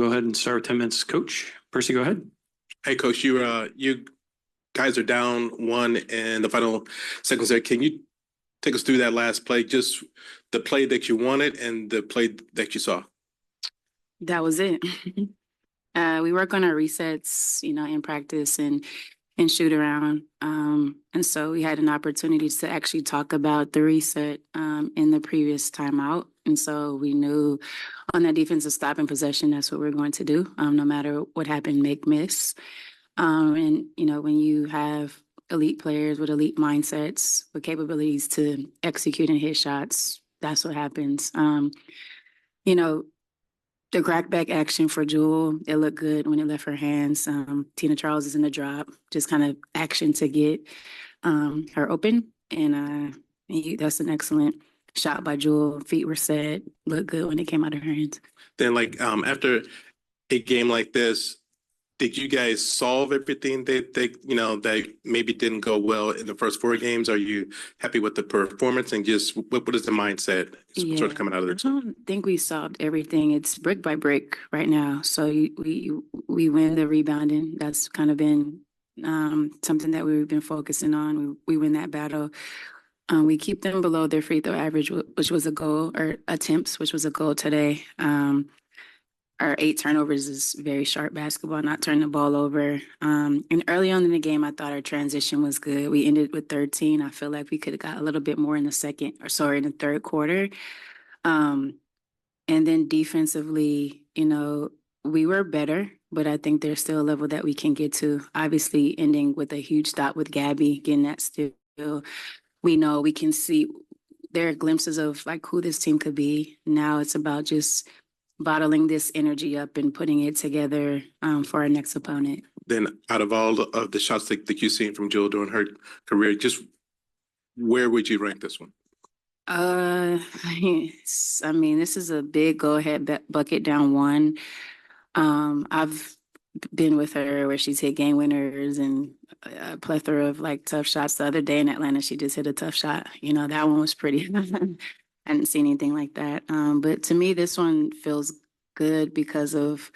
Go ahead and start with 10 minutes. Coach Percy, go ahead. Hey, Coach, you guys are down one in the final seconds there. Can you take us through that last play, just the play that you wanted and the play that you saw? That was it. We work on our resets, in practice and shoot around. And so we had an opportunity to actually talk about the reset in the previous timeout. And so we knew on that defensive stop and possession, that's what we're going to do, no matter what happened, make, miss. And, when you have elite players with elite mindsets, with capabilities to execute and hit shots, that's what happens. The crackback action for Jewell, it looked good when it left her hands. Tina Charles is in the drop, just kind of action to get her open. And that's an excellent shot by Jewell. Feet were set, looked good when it came out of her hands. Then, after a game like this, did you guys solve everything that maybe didn't go well in the first four games? Are you happy with the performance and just what is the mindset sort of coming out of there? I don't think we solved everything. It's brick by brick right now. So we win the rebounding. That's kind of been something that we've been focusing on. We win that battle. We keep them below their free throw average, which was a goal, or attempts, which was a goal today. Our 8 turnovers is very sharp basketball, not turning the ball over. And early on in the game, I thought our transition was good. We ended with 13. I feel like we could have got a little bit more in the in the third quarter. And then defensively, we were better, but I think there's still a level that we can get to. Obviously, ending with a huge stop with Gabby, getting that steal. We know we can see there are glimpses of who this team could be. Now it's about just bottling this energy up and putting it together for our next opponent. Then out of all of the shots that you've seen from Jewell during her career, just where would you rank this one? This is a big go-ahead bucket down one. I've been with her where she's hit game winners and a plethora of tough shots. The other day in Atlanta, she just hit a tough shot. That one was pretty. I hadn't seen anything like that. But to me, this one feels good because of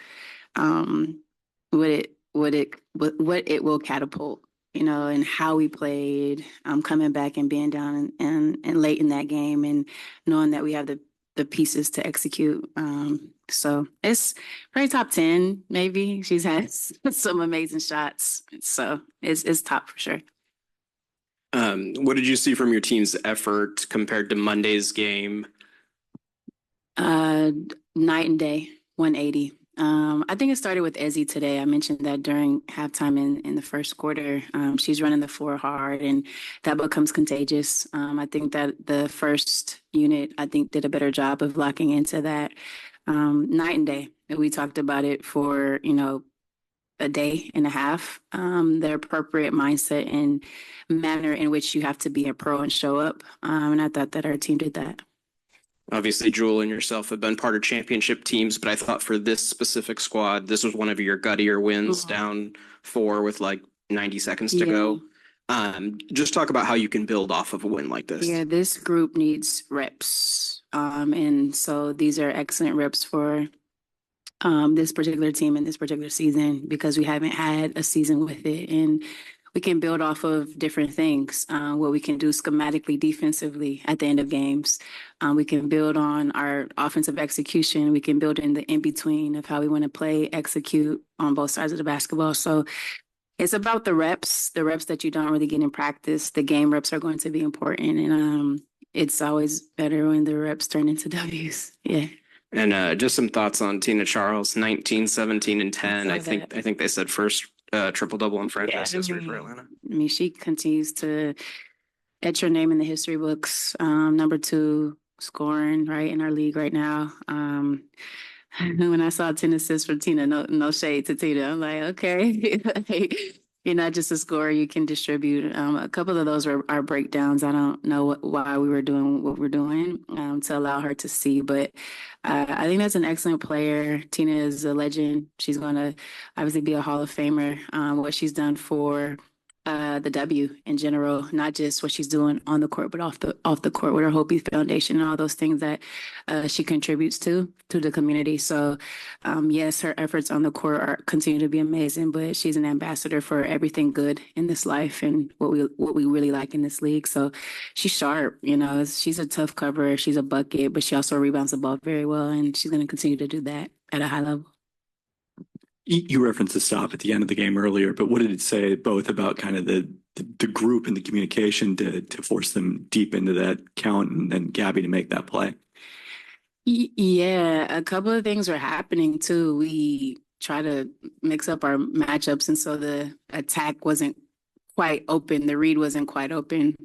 what it will catapult, and how we played, coming back and being down and late in that game and knowing that we have the pieces to execute. So it's probably top 10, maybe. She's had some amazing shots. So it's top for sure. What did you see from your team's effort compared to Monday's game? Night and day, 180. I think it started with Ezzy today. I mentioned that during halftime in the first quarter. She's running the floor hard, and that becomes contagious. I think that the first unit, did a better job of locking into that night and day. We talked about it for, a day and a half, the appropriate mindset and manner in which you have to be a pro and show up. And I thought that our team did that. Obviously, Jewell and yourself have been part of championship teams, but I thought for this specific squad, this was one of your guttier wins, down 4 with 90 seconds to go. Just talk about how you can build off of a win like this. Yeah, this group needs reps. And so these are excellent reps for this particular team in this particular season, because we haven't had a season with it, and we can build off of different things. What we can do schematically, defensively at the end of games. We can build on our offensive execution. We can build in the in-between of how we want to play, execute on both sides of the basketball. So it's about the reps that you don't really get in practice. The game reps are going to be important, and it's always better when the reps turn into W's. Yeah. And just some thoughts on Tina Charles, 19, 17, and 10. I think they said first triple-double in franchise history for Atlanta. She continues to etch her name in the history books. Number 2 scoring right in our league right now. When I saw 10 assists for Tina, no shade to Tina. I'm like, okay. You're not just a scorer, you can distribute. A couple of those are breakdowns. I don't know why we were doing what we're doing to allow her to see. But I think that's an excellent player. Tina is a legend. She's going to obviously be a Hall of Famer. What she's done for the W in general, not just what she's doing on the court, but off the court with her Hopi Foundation and all those things that she contributes to the community. So, yes, her efforts on the court continue to be amazing, but she's an ambassador for everything good in this life and what we really like in this league. So, she's sharp. You know, she's a tough cover. She's a bucket, but she also rebounds the ball very well, and she's going to continue to do that at a high level. You referenced the stop at the end of the game earlier, but what did it say both about kind of the group and the communication to force them deep into that count and then Gabby to make that play? Yeah, a couple of things were happening too. We try to mix up our matchups, and so the attack wasn't quite open. The read wasn't quite open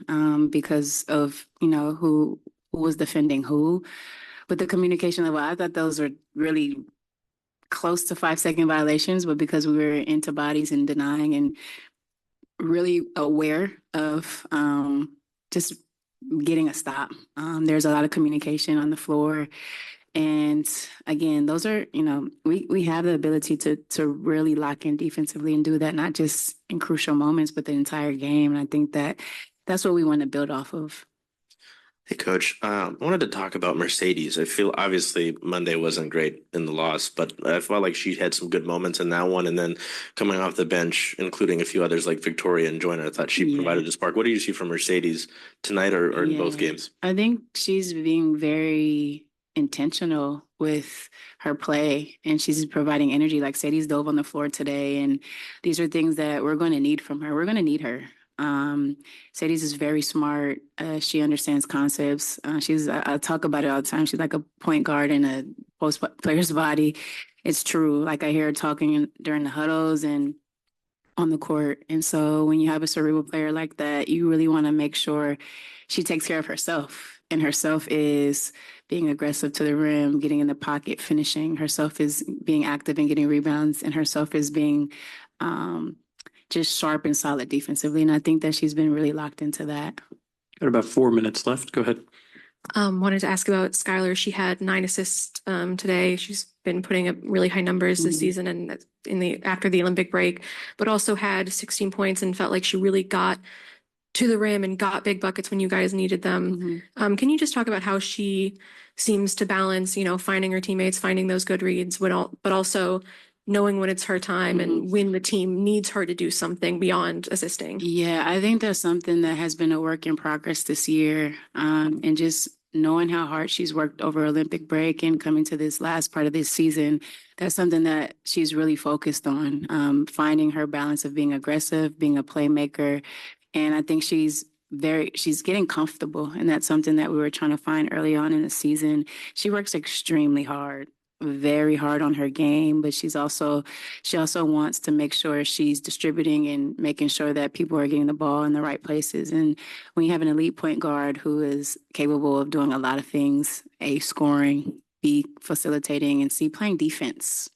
because of, you know, who was defending who. But the communication level, I thought those were really close to 5-second violations, but because we were into bodies and denying and really aware of just getting a stop. There's a lot of communication on the floor. And again, those are, you know, we have the ability to really lock in defensively and do that, not just in crucial moments, but the entire game. And I think that's what we want to build off of. Hey, Coach, I wanted to talk about Mercedes. I feel obviously Monday wasn't great in the loss, but I felt like she had some good moments in that one. And then coming off the bench, including a few others like Victoria and Joyner, I thought she provided a spark. What do you see from Mercedes tonight or in both games? I think she's being very intentional with her play, and she's providing energy. Like Sadie's dove on the floor today, and these are things that we're going to need from her. We're going to need her. Sadie's is very smart. She understands concepts. I talk about it all the time. She's like a point guard in a post player's body. It's true. Like I hear her talking during the huddles and on the court. And so when you have a cerebral player like that, you really want to make sure she takes care of herself. And herself is being aggressive to the rim, getting in the pocket, finishing. Herself is being active and getting rebounds. And herself is being just sharp and solid defensively. And I think that she's been really locked into that. Got about 4 minutes left. Go ahead. Wanted to ask about Skylar. She had 9 assists today. She's been putting up really high numbers this season and after the Olympic break, but also had 16 points and felt like she really got to the rim and got big buckets when you guys needed them. Can you just talk about how she seems to balance, you know, finding her teammates, finding those good reads, but also knowing when it's her time and when the team needs her to do something beyond assisting? Yeah, I think that's something that has been a work in progress this year. And just knowing how hard she's worked over Olympic break and coming to this last part of this season, that's something that she's really focused on, finding her balance of being aggressive, being a playmaker. And I think she's getting comfortable. And that's something that we were trying to find early on in the season. She works extremely hard, very hard on her game, but she also wants to make sure she's distributing and making sure that people are getting the ball in the right places. And when you have an elite point guard who is capable of doing a lot of things, A, scoring, B, facilitating, and C, playing defense,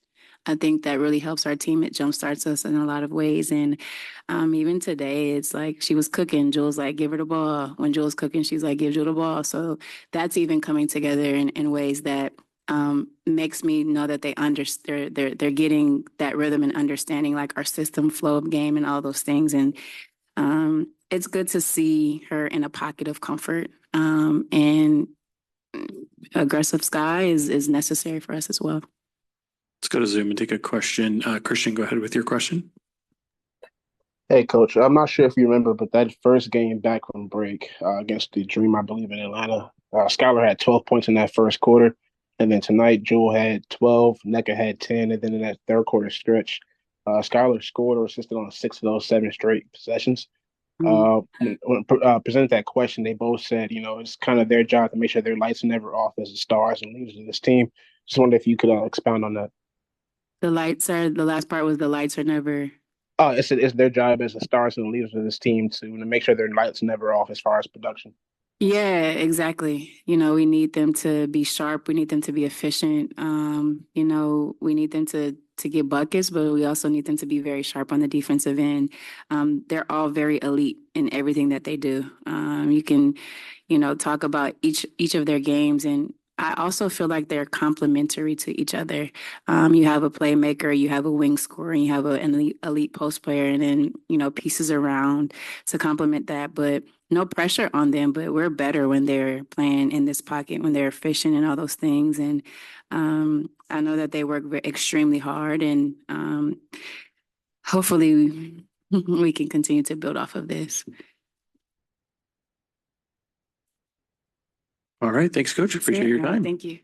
I think that really helps our team. It jumpstarts us in a lot of ways. And even today, it's like she was cooking. Jewel's like, give her the ball. When Jewel's cooking, she's like, give Jewel the ball. So that's even coming together in ways that makes me know that they're getting that rhythm and understanding like our system, flow of game, and all those things. And it's good to see her in a pocket of comfort. And aggressive Sky is necessary for us as well. Let's go to Zoom and take a question. Christian, go ahead with your question. Hey, Coach. I'm not sure if you remember, but that first game back from break against the Dream, I believe, in Atlanta, Skylar had 12 points in that first quarter. And then tonight, Jewell had 12, NECA had 10. And then in that third quarter stretch, Skylar scored or assisted on 6 of those 7 straight possessions. When presented that question, they both said, you know, it's kind of their job to make sure their lights are never off as the stars and leaders of this team. Just wondered if you could expound on that. The last part was the lights are never. It's their job as the stars and leaders of this team to make sure their lights are never off as far as production. Yeah, exactly. You know, we need them to be sharp. We need them to be efficient. You know, we need them to get buckets, but we also need them to be very sharp on the defensive end. They're all very elite in everything that they do. You can, you know, talk about each of their games, and I also feel like they're complementary to each other. You have a playmaker, you have a wing scorer, and you have an elite post player, and then, you know, pieces around to complement that. But no pressure on them, but we're better when they're playing in this pocket, when they're efficient and all those things. And I know that they work extremely hard, and hopefully we can continue to build off of this. All right. Thanks, Coach. Appreciate your time. Thank you.